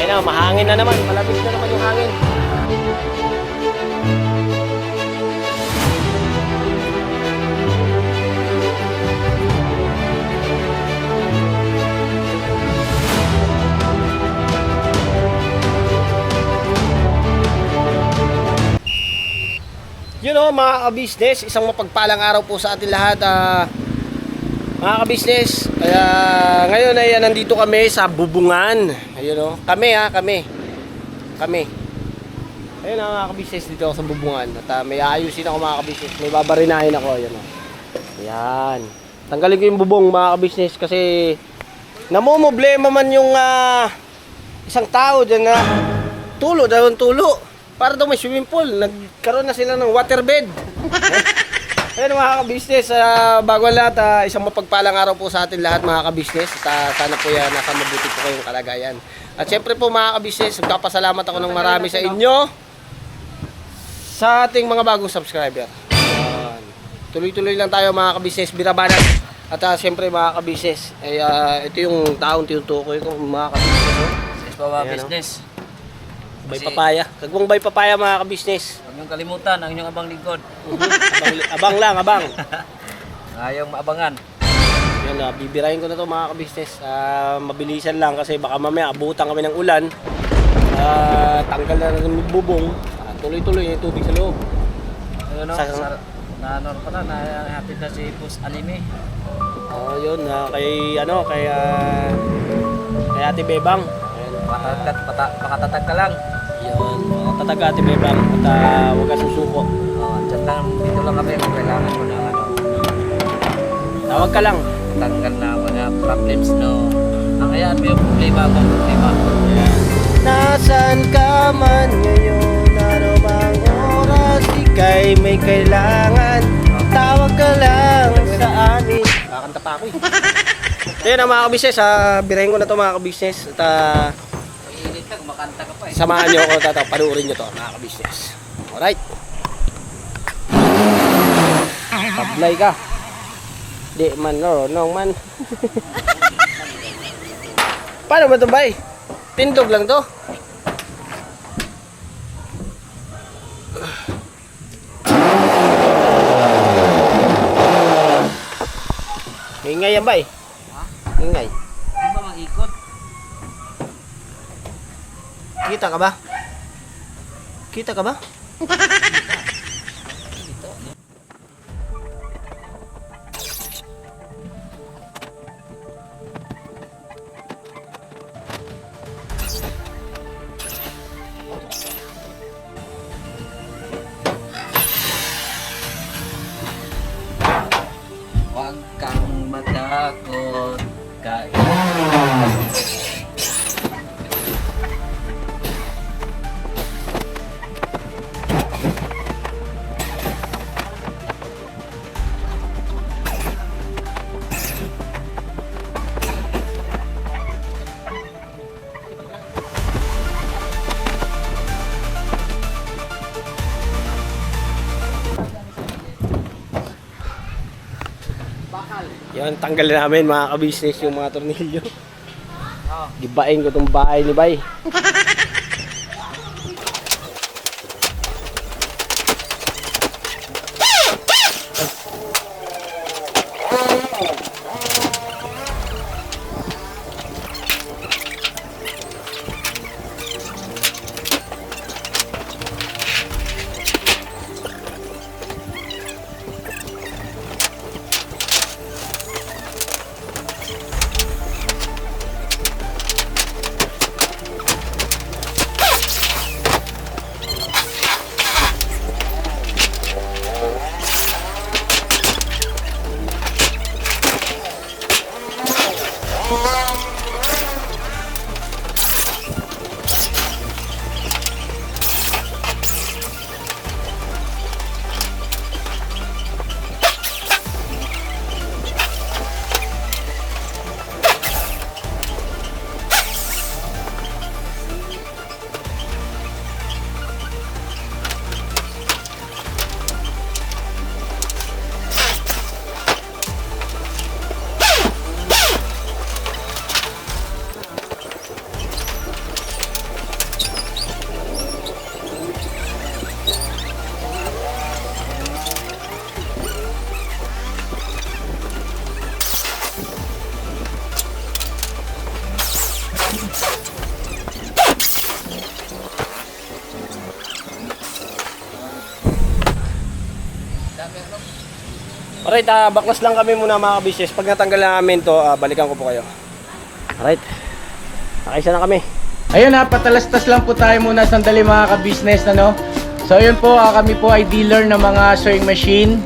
Ayun na, mahangin na naman. Malamig na naman yung hangin. Yun o mga ka-business, isang mapagpalang araw po sa atin lahat, mga ka-business. Kaya ngayon ay nandito kami sa Bubungan. Ayun o, kami. Ayun na mga ka-business, dito ako sa Bubungan. At may ayusin ako mga ka-business, may babarinahin ako. Ayun o. Ayan. Tanggalin ko yung bubong mga ka-business kasi namumblema man yung isang tao dyan na tulo. Para daw may swimming pool, nagkaroon na sila ng waterbed. Ayun mga ka-business, bago lahat, isang mapagpalang araw po sa atin lahat mga ka-business. At sana po yan, nasa mabuti po kayong kalagayan. At syempre po mga ka-business, magpapasalamat ako ng marami sa inyo, sa ating mga bagong subscriber. Tuloy-tuloy lang tayo mga ka-business, birabanan. At syempre mga ka-business, ito yung taong tinutukoy ko mga ka-business. Yes po mga business. Bay papaya. Kagwang bay papaya mga ka-business. Huwag niyong kalimutan ang inyong abang lingkod. Abang lang. Ayaw maabangan. Yan, bibirahin ko na to mga ka-business. Mabilisan lang kasi baka mamaya abutan kami ng ulan. Tanggal na ng bubong. Tuloy-tuloy yung tubig sa loob. Ayun o, nahatid na si Boss Anime. Yun, kay Ate Bebang. Makatatag ka lang. Yun, makatatag Ate Bebang. At huwag ka susuko. Dyan lang, dito lang kami kung kailangan mo ng Tawag ka lang. tanggal na mga problems, no. Ang hayaan mo yung problema. Ayan. Nasaan ka man ngayon? Ano bang oras? Ika'y may kailangan. Tawag ka lang sa amin. Kakanta pa ako eh. Ayan na mga ka-business, birahin ko na to mga ka-business. At Iinit ka, kumakanta ka pa eh. samahan nyo ako, panuorin nyo to mga ka-business. Alright. Tablay ka. Di man, no man. Paano ba ito bay? Tindog lang to. Ingay yan bay. Ingay. Hindi ba mag-ikot? Kita ka ba? Kita ka ba? Huwag kang matakot kahit Yan, tanggal namin mga ka-business yung mga tornilyo. Gibain ko tong bahay ni Bay. Alright, baklas lang kami muna mga kabisnes. Pag natanggal na namin to, balikan ko po kayo. Alright, nakaisa na kami. Ayun ha, patalastas lang po tayo muna sandali mga ka-business, ano? So ayun po, kami po ay dealer ng mga sewing machine.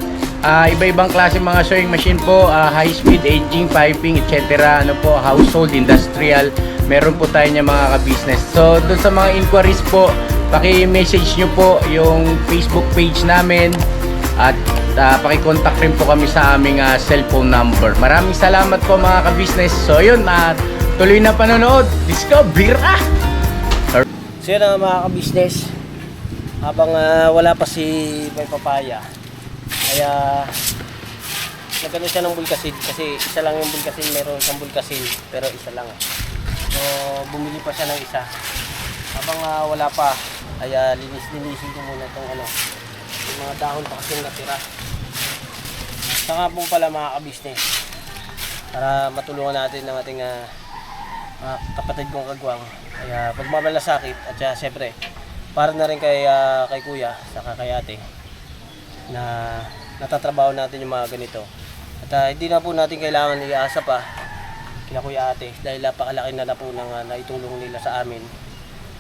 Iba-ibang klase mga sewing machine po, high speed, aging, piping, etc. Ano po, household, industrial. Meron po tayo niya mga ka-business. So doon sa mga inquiries po, paki-message nyo po yung Facebook page namin. At paki-contact rin po kami sa aming cellphone number. Maraming salamat po mga ka-business. So yun, tuloy na panonood. Discover! So yun mga kabisnes, habang wala pa si Bay Papaya, kaya nagano siya ng bulkasin kasi isa lang yung bulkasin, meron isang bulkasin pero isa lang. So bumili pa siya ng isa. Habang wala pa, kaya linis-linisin ko muna itong yung mga dahon pa kasi natira. Saka po pala mga kabisnes, para matulungan natin ng ating kapatid kong kagwang. Kaya pagmamalasakit at siyempre para na rin kay kuya saka kay ate na natatrabaho natin yung mga ganito. At hindi na po natin kailangan iasa pa kina kuya ate dahil napakalaki na po ng naitulong nila sa amin.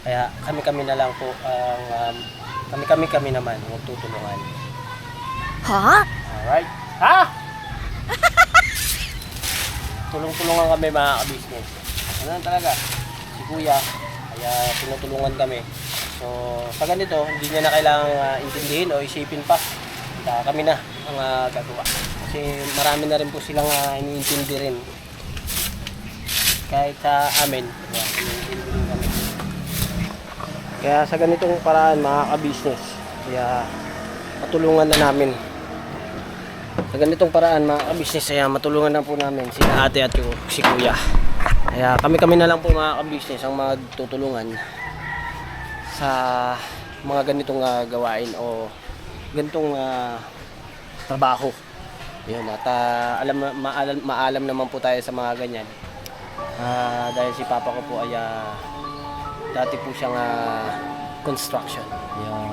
Kaya kami na lang po ang kami naman ang tutulungan. Ha? Alright. Ha? Tulong-tulungan kami mga ka-business. Ano talaga? Si kuya, kaya tinutulungan kami. So, sa ganito, hindi niya na kailangang intindihin o isipin pa. Kami na ang gagawa. Kasi marami na rin po silang iniintindi rin. Kahit sa amin, iniintindi rin kami. Kaya sa ganitong paraan mga ka-business, kaya matulungan na namin. Sa ganitong paraan mga ka-business, kaya matulungan na po namin si ate at si kuya. Kaya kami na lang po mga ka-business ang magtutulungan sa mga ganitong gawain o ganitong trabaho. Yun, at maalam naman po tayo sa mga ganyan. Dahil si papa ko po ay dati po siyang construction. Yun.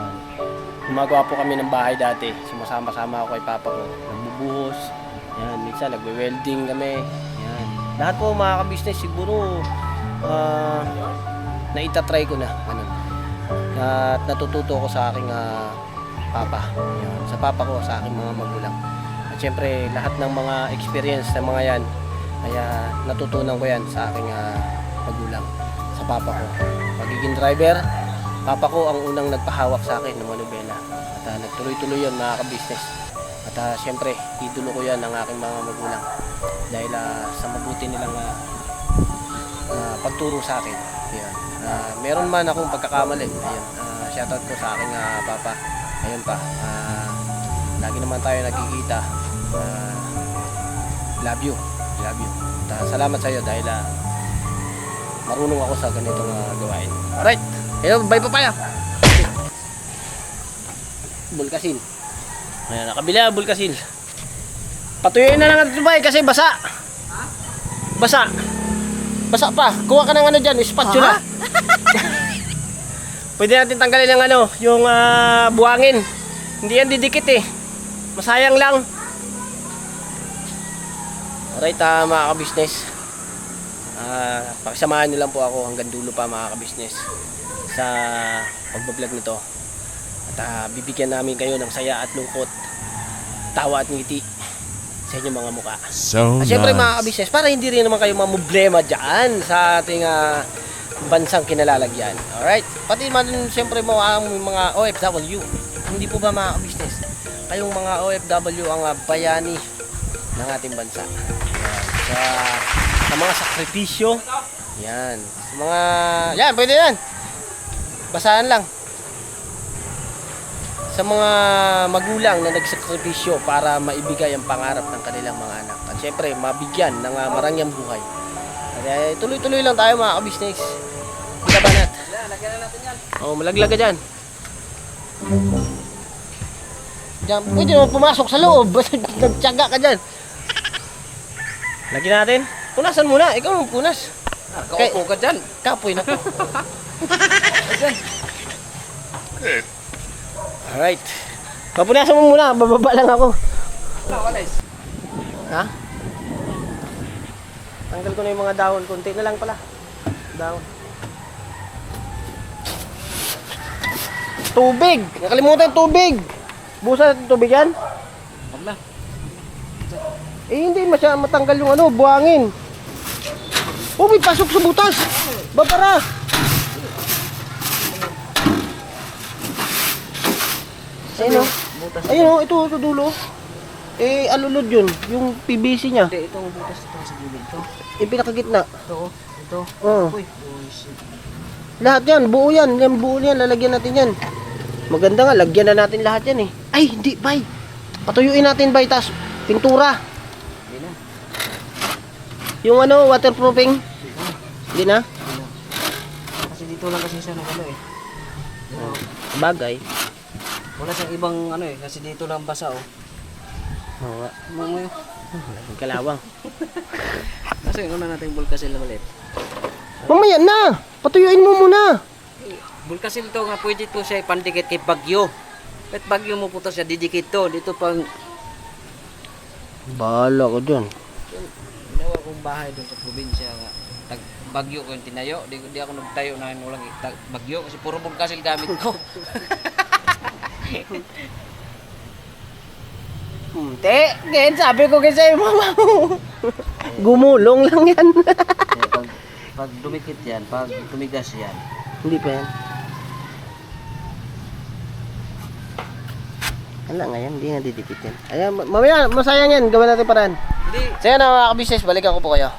Gumagawa po kami ng bahay dati. Sumasama-sama ako kay papa ko. Nagbubuhos. Yan, minsan nagwe-welding kami. Yan. Lahat po mga ka-business siguro naitatry ko na. Ganun. At natututo ko sa aking papa. Yan. Sa papa ko, sa aking mga magulang. At syempre, lahat ng mga experience ng mga yan, kaya natutunan ko yan sa aking magulang. Sa papa ko. Pagiging driver, papa ko ang unang nagpahawak sa akin ng manubela. At nagtuloy-tuloy yun mga ka-business. At syempre, idolo ko yan ng aking mga magulang. Dahil sa mabuti nilang pagturo sa akin. Ayan. Meron man akong pagkakamali. Ayan. Shoutout ko sa aking papa. Ayun pa. Lagi naman tayo nagkikita. Love you. Love you. At salamat sa iyo dahil marunong ako sa ganitong gawain. Alright. Hello, bye Papaya. Bulkasin. Ayan, nakabila bulkasin. Patuyuin na lang natin bay kasi basa. Basa. Basa pa. Kuha ka ng dyan, spatula. Pwede natin tanggalin ng yung buhangin. Hindi yan didikit eh. Masayang lang. Alright mga ka-business. Pakisamahan niyo lang po ako hanggang dulo pa mga ka-business sa pagbablog nito. At bibigyan namin kayo ng saya at lungkot, tawa at ngiti sa inyong mga mukha. So at syempre mga ka-business, para hindi rin naman kayo mamblema dyan sa ating bansang kinalalagyan. Alright? Pati man syempre mga OFW. Hindi po ba mga ka-business? Kayong mga OFW ang bayani ng ating bansa. Sa mga sakripisyo. Yan. Sa mga... Yan, pwede yan. Basahan lang. Sa mga magulang na nagsakripisyo para maibigay ang pangarap ng kanilang mga anak. At syempre, mabigyan ng marangyang buhay. Kaya tuloy-tuloy lang tayo mga ka-business. Kita ba nat? Lagyan na natin yan. Oo, malaglag ka dyan. Diyan, pwede naman pumasok sa loob. Nagtyaga ka dyan. Lagyan natin. Punasan muna. Ikaw ang punas. Kaupo ka dyan. Kapoy na to. Alright. Papunasan mo muna, bababa lang ako. Ha? Tanggal ko na yung mga dahon, konti na lang pala. Dahon. Tubig! Nakalimutan tubig! Busa natin tubig yan? Wala. Eh hindi matanggal yung ano, buhangin. Oh, may pasok sa butas! Babara! Ayun o. Ayun o, ito dulo. Eh, alulod yun. Yung PVC niya. Hindi, itong butas ito sa gilid to. Yung pinakagitna. Ito. Oo. Uy. Oh, shit. Lahat yan, buo yan. Yan, buo yan. Lalagyan natin yan. Maganda nga, lagyan na natin lahat yan eh. Ay, hindi, bay. Patuyuin natin, bay. Tas, pintura. Hindi na. Yung ano, waterproofing. Hindi na? Kasi dito lang kasi siya nag ano eh. Dito. Bagay. Wala siyang ibang ano eh. Kasi dito lang basa oh. Oo nga. Mo yun. Ang kalawang. Kasi yung una natin yung bulkasil na maliit. Mamaya na! Patuyuin mo muna. Bulkasil to nga pwede to siya ipandikit kay bagyo. Kahit bagyo mo puto siya, didikit to. Dito pang Bahala ko dyan. ginawa kong bahay doon sa probinsya nga. Tag bagyo ko yung tinayo. Di ako nagtayo na walang bagyo kasi puro bulkasil gamit ko. Hindi. Ngayon sabi ko kasi mama mo. Gumulong lang yan. pag dumikit yan, pag tumigas yan. Hindi pa yan. Wala nga yan, hindi nga didikit yan. Ayan, mamaya, masayang yan. Gawin natin paraan. Hindi. So yan mga kabisnes, balikan ko po kayo.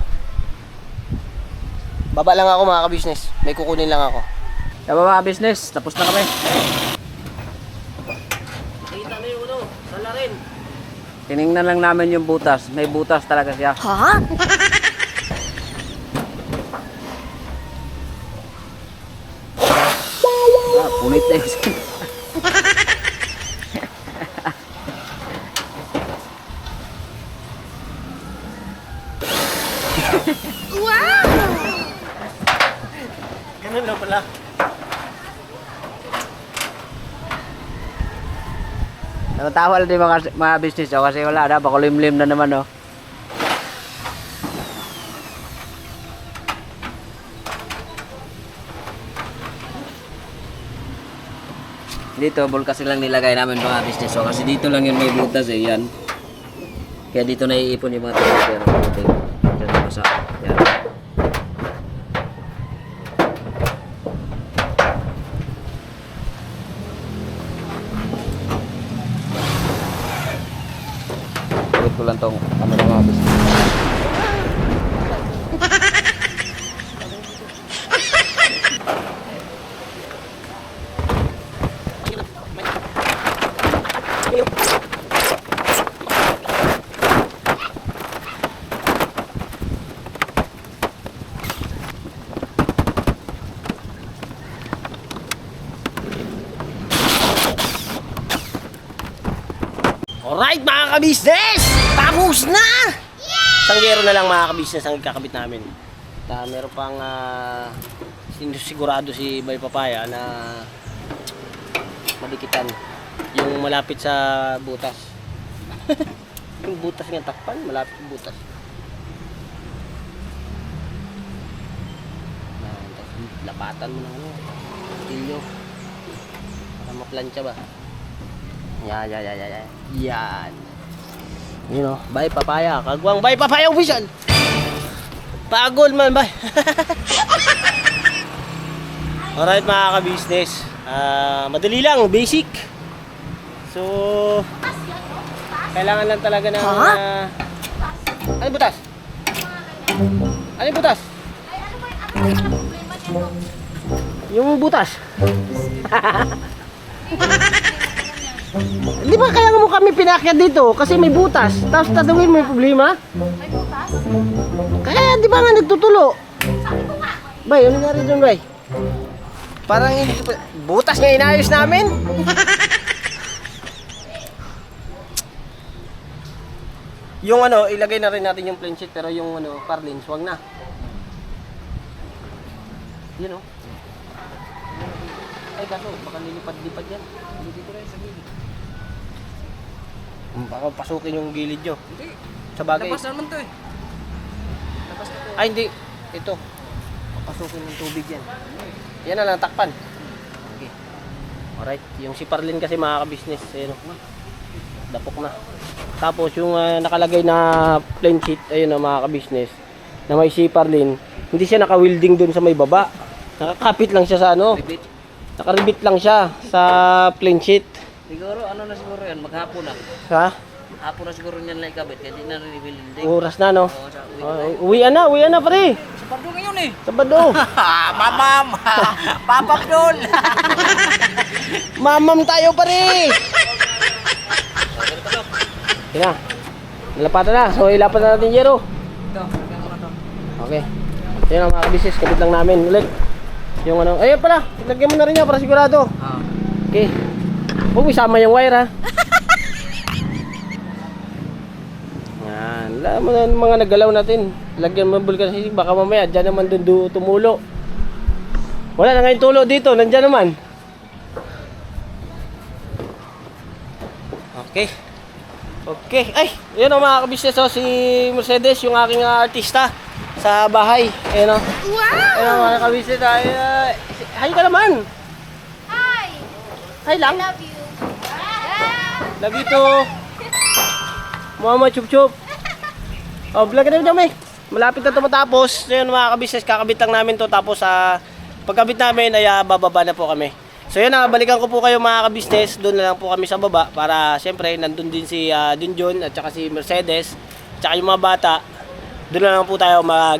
Baba lang ako mga kabisnes. May kukunin lang ako. Kaya mga business, tapos na kami. Kita na yung ano, salarin. Tiningnan lang namin yung butas. May butas talaga siya. Ha? Punit na yun. Ganun lang pala. Natawal din mga business oh, kasi wala na, pakulimlim na naman oh. Dito, bulkas lang nilagay namin mga business oh, kasi dito lang yung may butas eh, yan. Kaya dito naiipon yung mga tubig yan. Diyan na basa. Yan. Ulit ko lang tong ano na mga business. Alright mga kabisnes! Tapos na! Sanggero na lang mga kabisnes ang ikakabit namin. Meron pang sigurado si Bay Papaya na madikitan. Yung malapit sa butas. Yung butas nga takpan, malapit sa butas. Lapatan mo ng ano, tilyo. Para maplansya ba? Yan. Yun o, Bay Papaya. Kagwang Bay Papaya official. Pagod man, bay. Alright mga ka-business. Madali lang, basic. So, kailangan lang talaga ng... ano butas? Ano butas? Yung butas. Di ba kaya mo kami pinakyat dito? Kasi may butas. Tapos tatawin mo yung problema? May butas? Kaya di ba nga nagtutulo? Sabi ko nga. Bay, ano nangyari dun, bay? Parang hindi butas nga inayos namin. Yung ano, ilagay na rin natin yung plain sheet pero yung ano, parlins, wag na. Yun o. Ay, kaso, baka nilipad-lipad yan. Dito rin sa gilid. Baka pasukin yung gilid nyo. Hindi. Sa bagay. Labas naman to eh. Labas na to. Ay, hindi. Ito. Papasukin ng tubig yan. Yan na lang, takpan. Okay. Alright. Yung si Parlin kasi mga ka-business. Ayun o. Dapok na. Tapos yung nakalagay na plain sheet, ayun o mga ka-business, na may si Parlin, hindi siya naka-welding dun sa may baba. Nakakapit lang siya sa ano. Ribit. Nakaribit lang siya sa plain sheet. Siguro, ano na siguro yan, maghapon na. Ha? Hapon na siguro niyan lang ikabit, kaya di na rin i-building. Oras na no. Oo, sa uwi. Uwian na pare. Sa Pardo ngayon eh. Sabado. Mamam! Papap doon! Mamam tayo pare. Kina. Nalapatan na. So ilapan na natin Jero. Ito, lagyan ko na to. Okay. Yan ang mga kabisnes, kabit lang namin ulit. Yung ano, ayun pala, lagyan mo na rin niya para sigurado. Ah. Okay. Huwag mo isama yung wire ha. Yan, alam mo na yung mga naggalaw natin. Lagyan mo ng bulkan sisig, baka mamaya dyan naman doon tumulo. Wala na ngayon tulo dito, nandyan naman. Okay. Okay. Ay, yun o mga kabisnes o, si Mercedes, yung aking artista sa bahay. Ayun o. Wow! Ayun o mga kabisnes. Ay, hi ka naman. Hi! Hi I lang. love you. Ah! Love you too. Mama chup chup. Oh, vlog na dyan, malapit na ito matapos. Ngayon mga kabisnes, kakabit lang namin to. Tapos pagkabit namin ay bababa na po kami. So yun, balikan ko po kayo mga kabisnes. Doon na lang po kami sa baba para siyempre nandun din si Junjun at saka si Mercedes at saka yung mga bata. Doon na lang po tayo mag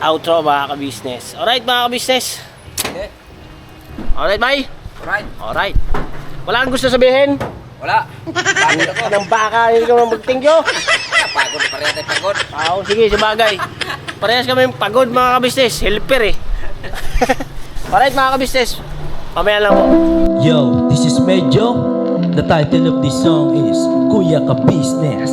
outro mga kabisnes. Alright mga kabisnes. Okay. Alright bye. Alright. Alright. Wala kang gusto sabihin? Wala. Pagod ako. Anong baka hindi ka magtingyo? Pagod, pareha tayo pagod. Sige, sabagay. Parehas kami pagod mga kabisnes. Helper eh. Alright mga kabisnes. Mamaya lang po. Yo, this is Medyo. The title of this song is Kuya Ka Business.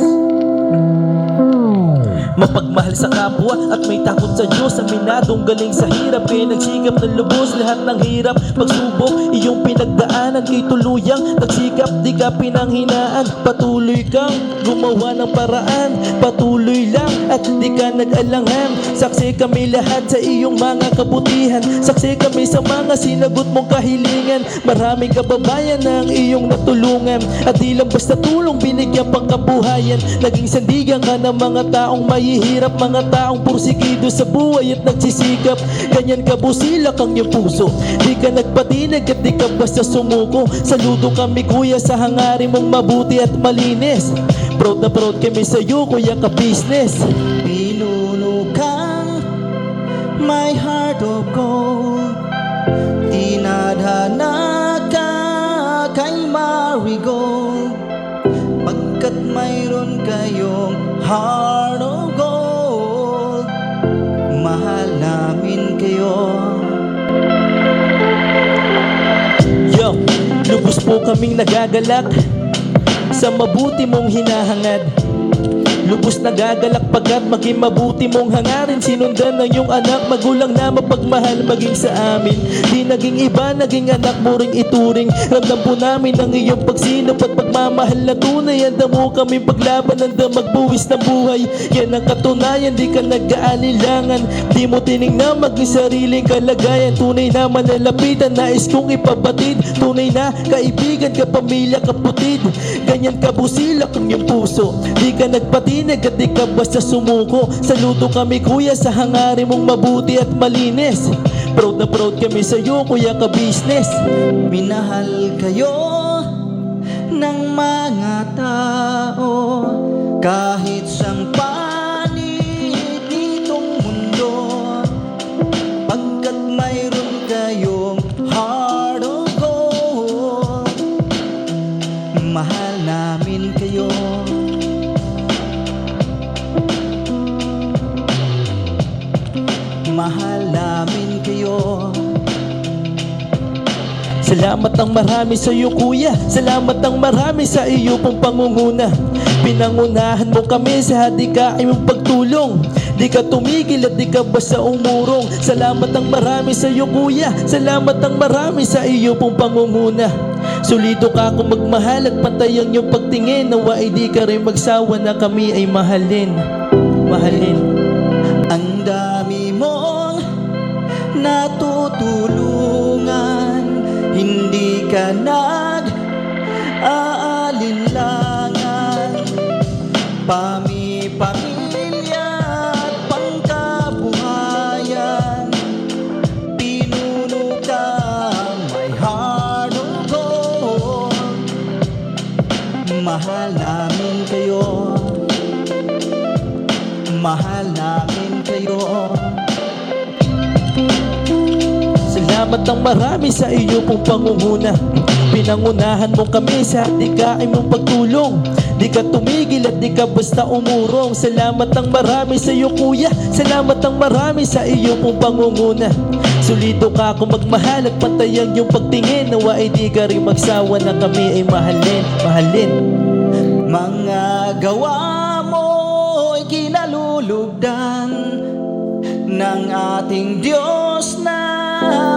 Mapagmahal sa kapwa at may takot sa Diyos. Aminadong galing sa hirap, kaya nagsikap ng lubos. Lahat ng hirap, pagsubok, iyong pinagdaanan. Kay tuluyang nagsikap, di ka pinanghinaan. Patuloy kang gumawa ng paraan. Patuloy lang at di ka nag-alangan. Saksi kami lahat sa iyong mga kabutihan. Saksi kami sa mga sinagot mong kahilingan. Maraming kababayan na ang iyong natulungan. At di lang basta tulong, binigyan pang kabuhayan. Naging sandigan ka ng mga taong mahihirap, mga taong pursigido sa buhay at nagsisikap. Ganyan ka busilak ang iyong puso, di ka nagpatinag at di ka basta sumuko. Saludo kami kuya sa hangarin mong mabuti at malinis. Proud na proud kami sa iyo kuya ka business. Pinuno kang my heart of gold, tinadhana ka kay marigold. Pagkat mayroon kayong heart of gold, mahal namin kayo. Yo, lubos po kaming nagagalak sa mabuti mong hinahangad. Lubos nagagalak pagkat maging mabuti mong hangarin. Sinundan ng iyong anak, magulang na mapagmahal maging sa amin. Di naging iba, naging anak mo ring ituring. Ramdam po namin ang iyong pagsinop at pagmamahal na tunay. Handa mo kami paglaban, handa magbuwis ng buhay. Yan ang katunayan, di ka nag-aalilangan. Di mo tinignan maging sariling kalagayan. Tunay na manalapitan, nais kong ipabatid. Tunay na kaibigan, kapamilya, kaputid. Ganyan kabusilak ang iyong puso, di ka nagpatinag at di ka basta sumuko. Saludo kami kuya sa hangarin mong mabuti at malinis. Proud na proud kami sa iyo kuya ka business. Minahal kayo ng mga tao kahit sang panig nitong mundo. Pagkat mayroon kayong heart of gold, mahal namin kayo. Mahal namin kayo. Salamat ng marami sa iyo kuya, salamat ng marami sa iyo pong pangunguna. Pinangunahan mo kami sa hadikain mong pagtulong. Di ka tumigil at di ka basta umurong. Salamat ng marami sa iyo kuya, salamat ng marami sa iyo pong pangunguna. Solido ka kung magmahal at pantay ang iyong pagtingin. Nawa ay di ka rin magsawa na kami ay mahalin. Mahalin. Ang dami mong natutulungan, hindi ka nag-aalinlangan. Pamilya at pangkabuhayan, pinuno ka may heart of gold. Mahal namin kayo, mahal namin kayo. Salamat ng marami sa iyo pong pangunguna. Pinangunahan mo kami sa dikain mong pagtulong. Di ka tumigil at di ka basta umurong. Salamat ng marami sa iyo kuya, salamat ng marami sa iyo pong pangunguna. Solido ka kung magmahal at pantay ang iyong pagtingin. Nawa ay di ka rin magsawa na kami ay mahalin. Mahalin. Mga gawa mo'y kinalulugdan ng ating Diyos na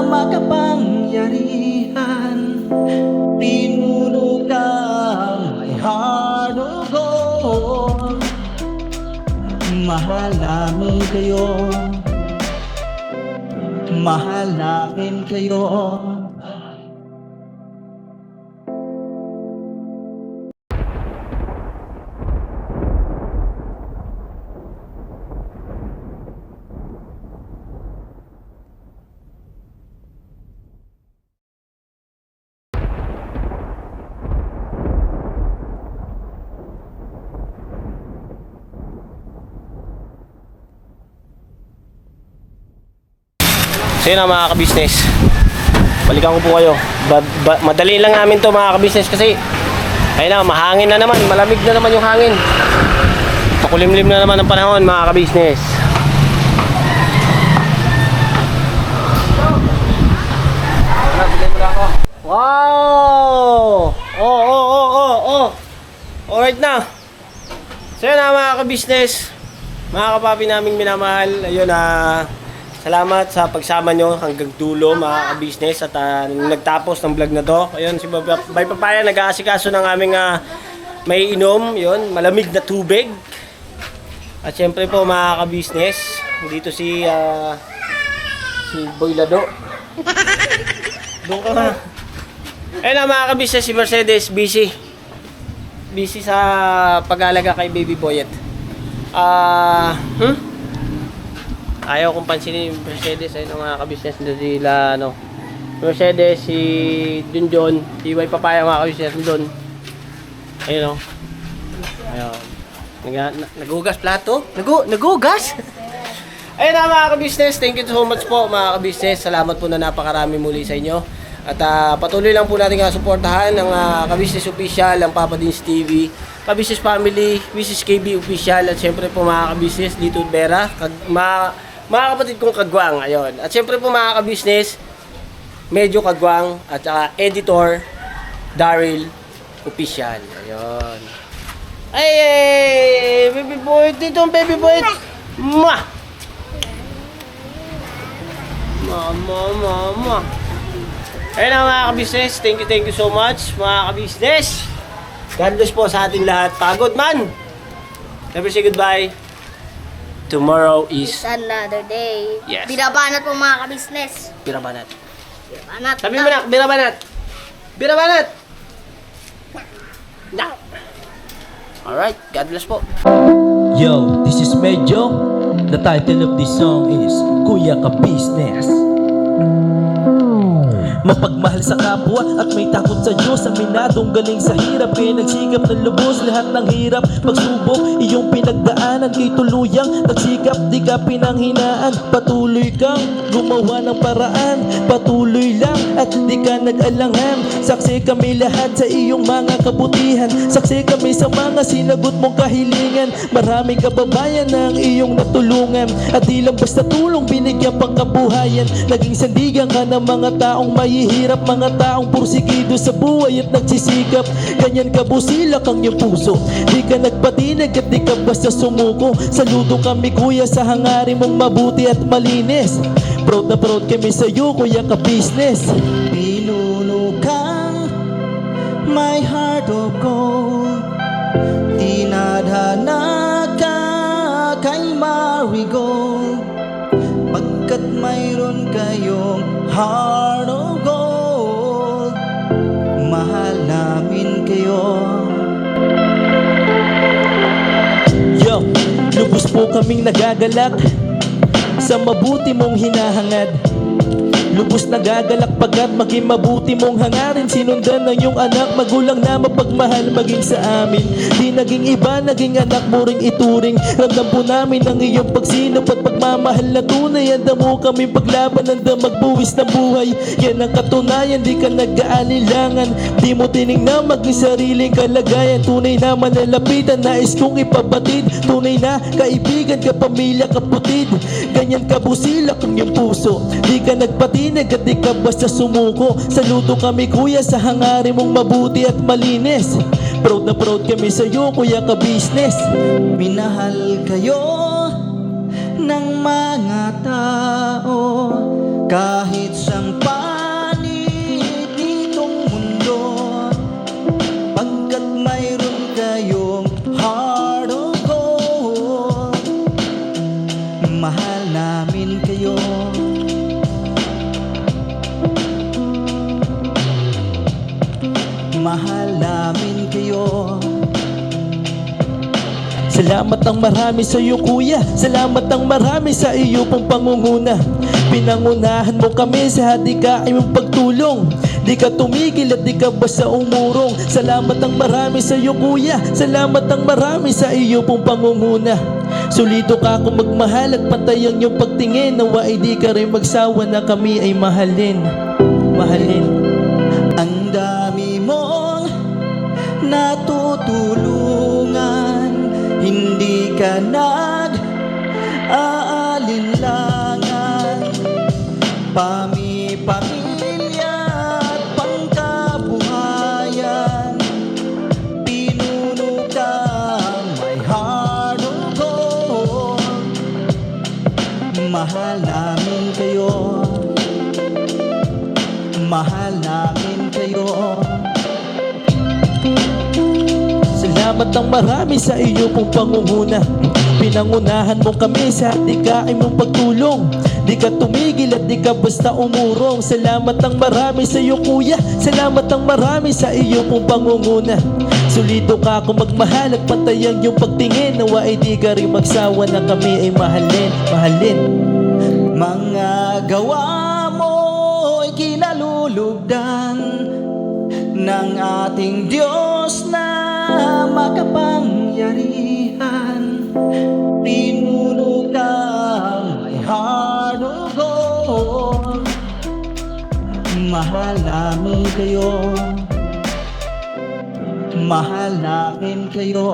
makapangyarihan. Pinuno ka may heart of gold. Mahal namin kayo, mahal namin kayo. So yun na mga ka-business, balikan ko po kayo. Madali lang namin to mga ka-business kasi ayun na, mahangin na naman, malamig na naman yung hangin. Pakulimlim na naman ang panahon mga ka-business. Wow! Oh. Alright na. So yun na mga ka-business, mga kapapi naming minamahal. Ayun na, salamat sa pagsama nyo hanggang dulo mga ka-business at nagtapos ng vlog na to. Ayun, si Bay Papaya nag-aasikaso ng aming may inom, yun, malamig na tubig. At syempre po mga ka-business, dito si Boy Lado. Doon ka na. Ayun na mga ka-business, si Mercedes busy sa pag-alaga kay Baby Boyet. Ayaw kong pansinin yung Mercedes. Ayun ang mga ka-business nila, ano, Mercedes, si Junjon, si Bay Papaya, mga ka-business doon. Ayun o. Ayun. Nagugas plato? Nagugas? Ayun na mga ka-business. Thank you so much po mga ka-business. Salamat po na napakarami muli sa inyo. At patuloy lang po natin suportahan ng ka-business official, ang Papa Dins TV, ka-business family, Mrs. KB official, at syempre po mga ka-business dito Vera, mga kapatid kong kagwang, ayun. At syempre po mga ka-business, medyo kagwang, at saka editor, Daryl Official, ayun. Ay, baby boy, dito ang baby boy. Mwah! Mama. Ayun na mga ka-business, thank you so much mga ka-business. God bless po sa ating lahat. Pagod man! Never say goodbye. Tomorrow is It's another day. Yes. Binabanat po mga ka-business. Birabanat. Binabanat. Sabi mo na, birabanat. Birabanat! Na! Alright, God bless po. Yo, this is Medyo. The title of this song is Kuya Ka Business. Mapagmahal sa kapwa at may takot sa Diyos. Aminadong galing sa hirap, kaya nagsikap ng lubos. Lahat ng hirap, pagsubok, iyong pinagdaanan, kay tuluyang nagsikap, di ka pinanghinaan. Patuloy kang gumawa ng paraan, patuloy lang at di ka nag-alangan. Saksi kami lahat sa iyong mga kabutihan, saksi kami sa mga sinagot mong kahilingan. Maraming kababayan na ang iyong natulungan, at di lang basta tulong, binigyan pang kabuhayan. Naging sandigan ka ng mga taong may mahihirap, mga taong pursigido sa buhay at nagsisikap. Ganyan ka busilak ang iyong puso, di ka nagpatinag at di ka basta sumuko. Saludo kami kuya sa hangarin mong mabuti at malinis. Proud na proud kami sa'yo kuya ka business. Pinuno kang my heart of gold, tinadhana ka kay marigold, pagkat mayroon kayong heart of gold, mahal namin kayo. Yo, lubos po kaming nagagalak sa mabuti mong hinahangad. Lubos nagagalak pagkat maging mabuti mong hangarin. Sinundan ng iyong anak, magulang na mapagmahal maging sa amin. Di naging iba, naging anak mo ring ituring. Ramdam po namin ang iyong pagsinop at pagmamahal na tunay. Handa mo kami paglaban, handa magbuwis ng buhay. Yan ang katunayan, di ka nag-aalilangan. Di mo tinignan maging sariling kalagayan. Tunay na manalapitan, nais kong ipabatid. Tunay na kaibigan, kapamilya, kaputid. Ganyan ka busilak ang iyong puso, di ka nagpatinag at di ka basta sumuko. Saludo kami kuya sa hangarin mong mabuti at malinis. Proud na proud kami sa'yo kuya ka business. Minahal kayo ng mga tao kahit sang panig nitong mundo, pagkat mayroon kayong heart of gold, mahal namin kayo. Mahal namin kayo. Salamat ang marami sa iyo kuya, salamat ang marami sa iyo pong pangunguna. Pinangunahan mo kami sa hadikain mong pagtulong, di ka tumigil at di ka basta umurong. Salamat ang marami sa iyo kuya, salamat ang marami sa iyo pong pangunguna. Solido ka kung magmahal at pantay ang iyong pagtingin. Nawa ay di ka rin magsawa na kami ay mahalin. Mahalin. Ang dami mong natutulungan, hindi ka nag-aalinlangan. Pamilya at pangkabuhayan, pinuno ka may heart of gold, mahal namin kayo. Mahal namin kayo. Salamat ang marami sa iyo pong pangunguna. Pinangunahan mo kami sa hadikain mong pagtulong, di ka tumigil at di ka basta umurong. Salamat ang marami sa iyo kuya, salamat ang marami sa iyo pong pangunguna. Solido ka kung magmahal at pantay ang iyong pagtingin. Nawa ay di ka rin magsawa na kami ay mahalin. Mahalin. Mga gawa mo'y kinalulugdan ng ating Diyos na makapangyarihan. Pinuno ka may heart of gold, mahal namin kayo. Mahal namin kayo.